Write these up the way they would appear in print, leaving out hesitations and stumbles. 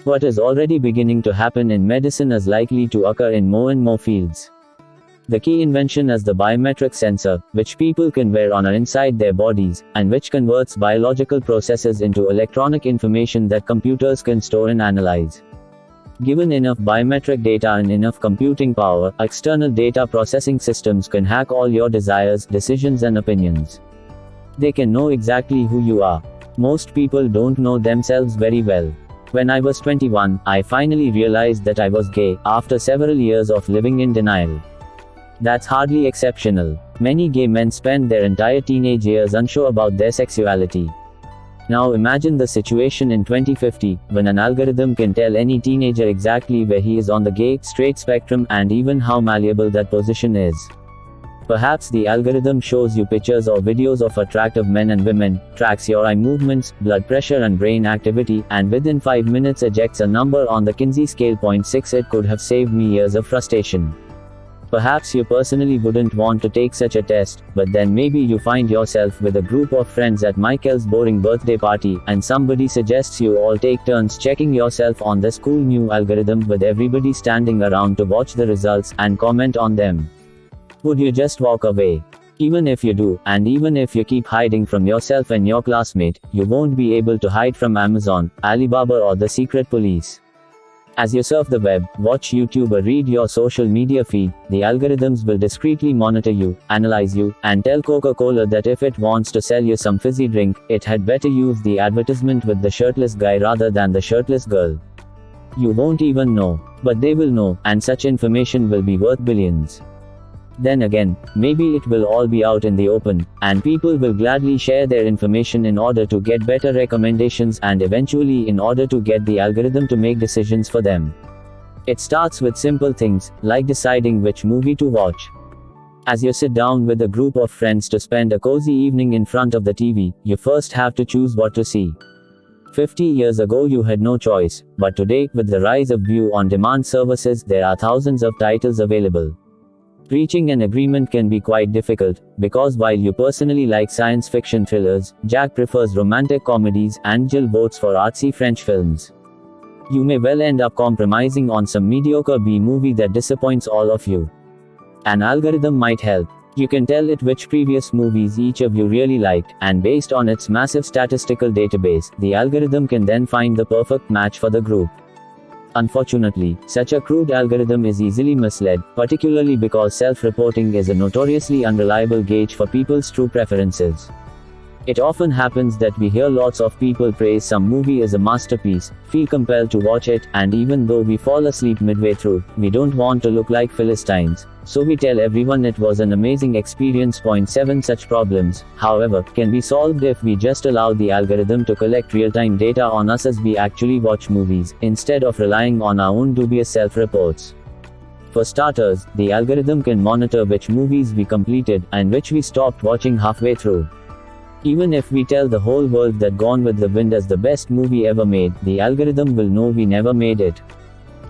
What is already beginning to happen in medicine is likely to occur in more and more fields. The key invention is the biometric sensor, which people can wear on or inside their bodies, and which converts biological processes into electronic information that computers can store and analyze. Given enough biometric data and enough computing power, external data processing systems can hack all your desires, decisions and opinions. They can know exactly who you are. Most people don't know themselves very well. When I was 21, I finally realized that I was gay, after several years of living in denial. That's hardly exceptional. Many gay men spend their entire teenage years unsure about their sexuality. Now imagine the situation in 2050, when an algorithm can tell any teenager exactly where he is on the gay, straight spectrum and even how malleable that position is. Perhaps the algorithm shows you pictures or videos of attractive men and women, tracks your eye movements, blood pressure and brain activity, and within 5 minutes ejects a number on the Kinsey scale. 0.6. It could have saved me years of frustration. Perhaps you personally wouldn't want to take such a test, but then maybe you find yourself with a group of friends at Michael's boring birthday party, and somebody suggests you all take turns checking yourself on this cool new algorithm with everybody standing around to watch the results and comment on them. Would you just walk away? Even if you do, and even if you keep hiding from yourself and your classmate, you won't be able to hide from Amazon, Alibaba or the secret police. As you surf the web, watch YouTube or read your social media feed, the algorithms will discreetly monitor you, analyze you, and tell Coca-Cola that if it wants to sell you some fizzy drink, it had better use the advertisement with the shirtless guy rather than the shirtless girl. You won't even know. But they will know, and such information will be worth billions. Then again, maybe it will all be out in the open, and people will gladly share their information in order to get better recommendations and eventually in order to get the algorithm to make decisions for them. It starts with simple things, like deciding which movie to watch. As you sit down with a group of friends to spend a cozy evening in front of the TV, you first have to choose what to see. 50 years ago you had no choice, but today, with the rise of view-on-demand services, there are thousands of titles available. Reaching an agreement can be quite difficult, because while you personally like science fiction thrillers, Jack prefers romantic comedies, and Jill votes for artsy French films. You may well end up compromising on some mediocre B-movie that disappoints all of you. An algorithm might help. You can tell it which previous movies each of you really liked, and based on its massive statistical database, the algorithm can then find the perfect match for the group. Unfortunately, such a crude algorithm is easily misled, particularly because self-reporting is a notoriously unreliable gauge for people's true preferences. It often happens that we hear lots of people praise some movie as a masterpiece, feel compelled to watch it, and even though we fall asleep midway through, we don't want to look like Philistines, so we tell everyone it was an amazing experience. 7 Such problems, however, can be solved if we just allow the algorithm to collect real-time data on us as we actually watch movies, instead of relying on our own dubious self-reports. For starters, the algorithm can monitor which movies we completed, and which we stopped watching halfway through. Even if we tell the whole world that Gone with the Wind is the best movie ever made, the algorithm will know we never made it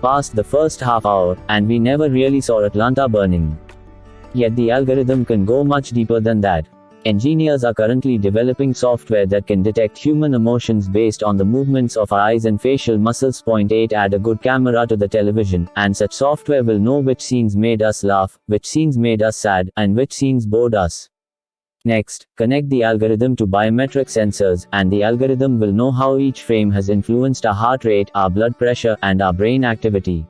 past the first half hour, and we never really saw Atlanta burning. Yet the algorithm can go much deeper than that. Engineers are currently developing software that can detect human emotions based on the movements of our eyes and facial muscles. 8 Add a good camera to the television, and such software will know which scenes made us laugh, which scenes made us sad, and which scenes bored us. Next, connect the algorithm to biometric sensors, and the algorithm will know how each frame has influenced our heart rate, our blood pressure, and our brain activity.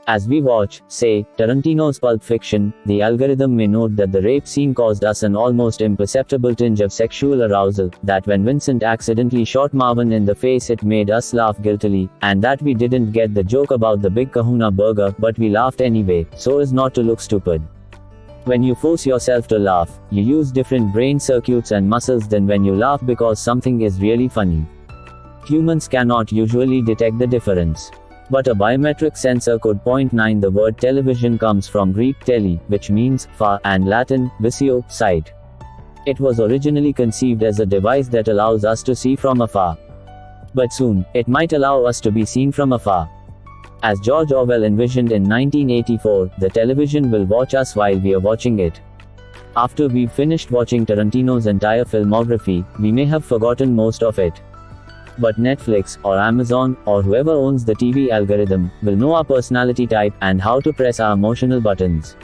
As we watch, say, Tarantino's Pulp Fiction, the algorithm may note that the rape scene caused us an almost imperceptible tinge of sexual arousal, that when Vincent accidentally shot Marvin in the face it made us laugh guiltily, and that we didn't get the joke about the Big Kahuna burger, but we laughed anyway, so as not to look stupid. When you force yourself to laugh, you use different brain circuits and muscles than when you laugh because something is really funny. Humans cannot usually detect the difference. But a biometric sensor could. 9 The word television comes from Greek tele, which means far, and Latin visio, sight. It was originally conceived as a device that allows us to see from afar. But soon, it might allow us to be seen from afar. As George Orwell envisioned in 1984, the television will watch us while we are watching it. After we've finished watching Tarantino's entire filmography, we may have forgotten most of it. But Netflix, or Amazon, or whoever owns the TV algorithm, will know our personality type and how to press our emotional buttons.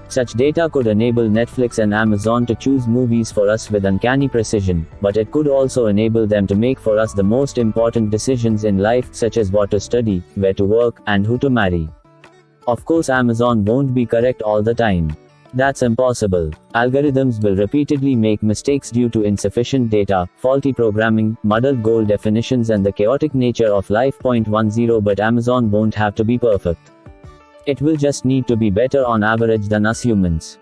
Such data could enable Netflix and Amazon to choose movies for us with uncanny precision, but it could also enable them to make for us the most important decisions in life, such as what to study, where to work, and who to marry. Of course, Amazon won't be correct all the time. That's impossible. Algorithms will repeatedly make mistakes due to insufficient data, faulty programming, muddled goal definitions, and the chaotic nature of life. 10, but Amazon won't have to be perfect. It will just need to be better on average than us humans.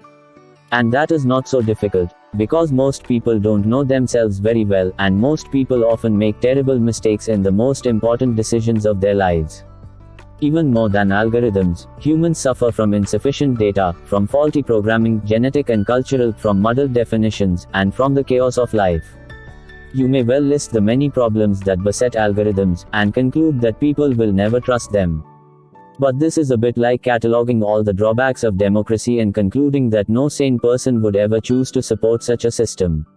And that is not so difficult, because most people don't know themselves very well, and most people often make terrible mistakes in the most important decisions of their lives. Even more than algorithms, humans suffer from insufficient data, from faulty programming, genetic and cultural, from muddled definitions, and from the chaos of life. You may well list the many problems that beset algorithms, and conclude that people will never trust them. But this is a bit like cataloging all the drawbacks of democracy and concluding that no sane person would ever choose to support such a system.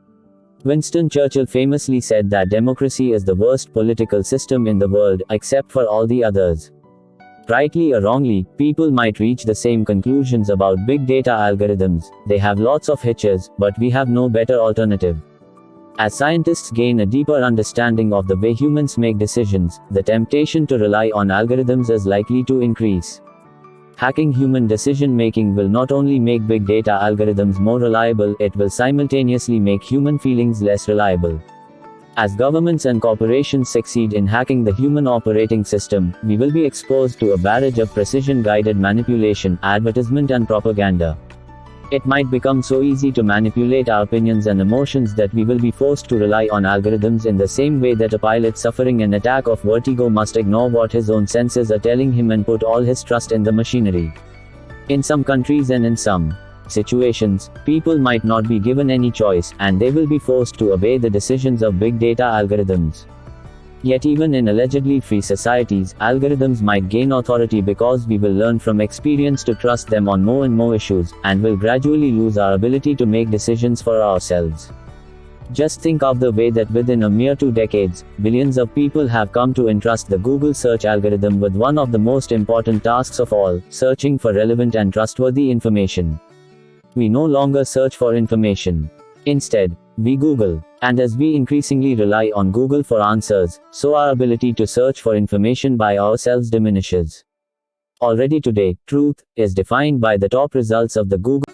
Winston Churchill famously said that democracy is the worst political system in the world, except for all the others. Rightly or wrongly, people might reach the same conclusions about big data algorithms. They have lots of hitches, but we have no better alternative. As scientists gain a deeper understanding of the way humans make decisions, the temptation to rely on algorithms is likely to increase. Hacking human decision-making will not only make big data algorithms more reliable, it will simultaneously make human feelings less reliable. As governments and corporations succeed in hacking the human operating system, we will be exposed to a barrage of precision-guided manipulation, advertisement, and propaganda. It might become so easy to manipulate our opinions and emotions that we will be forced to rely on algorithms in the same way that a pilot suffering an attack of vertigo must ignore what his own senses are telling him and put all his trust in the machinery. In some countries and in some situations, people might not be given any choice, and they will be forced to obey the decisions of big data algorithms. Yet even in allegedly free societies, algorithms might gain authority because we will learn from experience to trust them on more and more issues, and will gradually lose our ability to make decisions for ourselves. Just think of the way that within a mere 2 decades, billions of people have come to entrust the Google search algorithm with one of the most important tasks of all, searching for relevant and trustworthy information. We no longer search for information. Instead, we Google. And as we increasingly rely on Google for answers, so our ability to search for information by ourselves diminishes. Already today, truth is defined by the top results of the Google